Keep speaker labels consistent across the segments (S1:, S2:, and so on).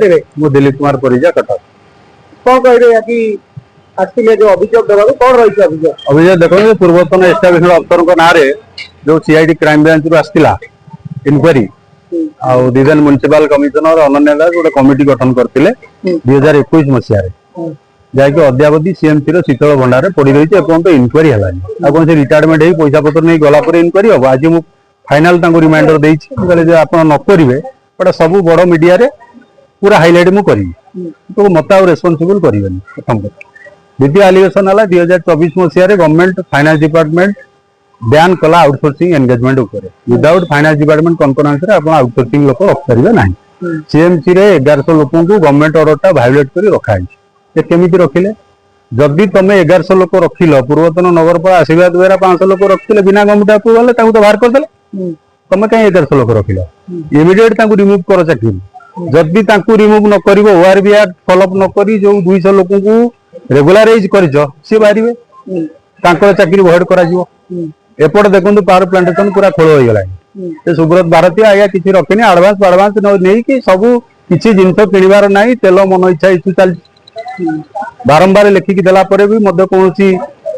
S1: देवे
S2: मु दिलीप कुमार परिजा कटक
S1: कौन कहे कि आसले जो अभियोग देवा कौन रही अभियोग
S2: अभियोग देखो पूर्वतन एस्टाब्लिशमेंट अफसर ना जो सीआईडी क्राइम ब्रांच रु आसला इनक्वारी आउ डिवीजन म्युनिसिपल कमिशनर अनन्या दास गोटे कमिटी गठन करते 2021 मसीह जहाँकि अद्यावधि सीएमसी शीतल भंडार पड़ रही है एपर्त इनक्वारी है कौन से रिटायरमेंट हो पैसा पत्र नहीं गलापर इनक्वारी हम आज मुझे फाइनाल रिमाइंडर देती आप न करेंगे गोटे सब बड़ मीडिया पूरा हाइलाइट मुझे तो मत आउ रेस्पॉन्सिबल करेंगे प्रथम द्वितीय आलिगेशन है 2024 मसीह गवर्नमेंट फाइनेंस डिपार्टमेंट बैन कला outsourcing engagement without finance department conference आप आउटसोर्सिंग लोक रखिपारे ना सीएमसी 1100 लोक गवर्नमेंट ऑर्डर भायोलेट कर रखाई केमी रखिले जदि तुम 1100 लोक रखिल पूर्वतन नगरपाल आशीर्वाद द्वारा 500 लोक रखिले बिना गवर्नमेंट अप्रूवल तो बाहर करदे तुम कहीं 1100 लोक रखिल इमिडिएट रिमूव कर चाकरी जदि रिमूव न कर ओआरबी एक्ट फॉलोअप न कर जो 200 लोक रेगुलाराइज कर सी बाहर चाकरी भोइड कर एपट देखो पावर प्लांटेशन पूरा खोल हो गला सुब्रत भारती आज्ञा किसी रखनी आडभांस नहीं कि सब किसी जिनस किणवार ना तेल मन इच्छा इश्यू चलती बारंबार लेखिकी देला भी कौन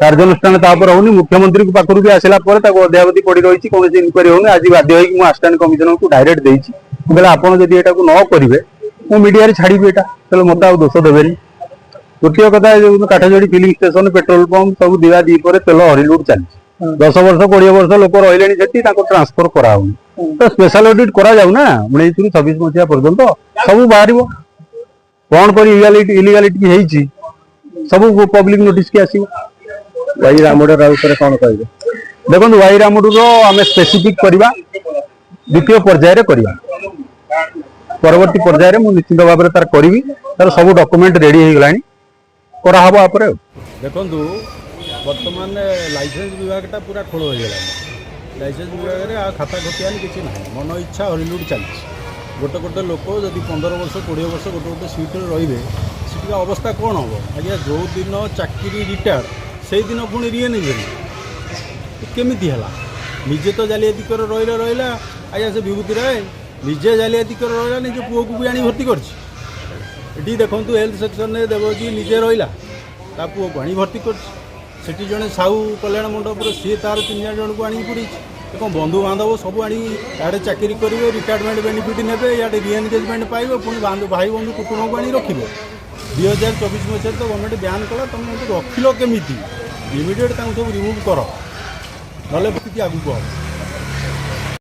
S2: कार्यानुष्ठान होनी मुख्यमंत्री पाखर भी आसला अद्यावधि पड़ रही कौन इनक्वारी होनी आज बाध्य होगी आसिस्टांट कमिशनर को डायरेक्ट देती आपड़ जब यहाँ न करेंगे मुझे मीडिया छाड़ी एटा मत आ दोष देवे तृतीय कथा Kathajodi filling station petrol pump सब दिवा दीपर तेल हरिलुट चलती 10 वर्ष 20 वर्ष लोक रही ट्रांसफर कराऊनी तो स्पेशल ऑडिट करा जाऊ ना 1926 मसीहा पर्यंत सब बाहर कौन पर इलिगालिटी सब पब्लिक नोटिस की आसो
S1: वाई रामुडू कौन कहे
S2: देखो वाई रामुडू आम स्पेसिफिक करवा द्वितीय पर्यायर करवा परवर्ती पर्यायर मुझे निश्चित भाव में तार करी तार सब डॉक्यूमेंट रेडी हो गलानी कराहब आप
S3: देखु बर्तमान लाइसेंस विभागटा पूरा खोल हो गला लाइसेंस विभाग में खाता खतियानी किसी ना मन इच्छा हरिलुट चलती गोटे गोटे लोक जब 15 वर्ष 20 वर्ष गोटे गोटे सीट रे सीट अवस्था कौन हम आज्ञा जो दिन चाकरी रिटायर से दिन पुणी रिएनिजन केमी है निजे तो जालियाती कर रहा आज्ञा से विभूति राय निजे जालियाती कर रहा निज पुओ को भी आनी भर्ती कर देखूँ हेल्थ सेक्शन में देवजी निजे रहा पुओ को आनी भर्ती कर जड़े साहू कल्याण मंडप सी तार 3 जन को आनी पड़ी कौन बंधु बांधव सब आनी इे चाकरी करेंगे रिटायरमेंट बेनिफिट ने इे रिएनगेजमेंट पाइबे पुणी भाई बंधु कुटुंब को आनी रखिए 2024 मसीह तो गवर्नमेंट बैन कला तुम रखिल केमी इमिडिएट सब रिमूव कर ना आगू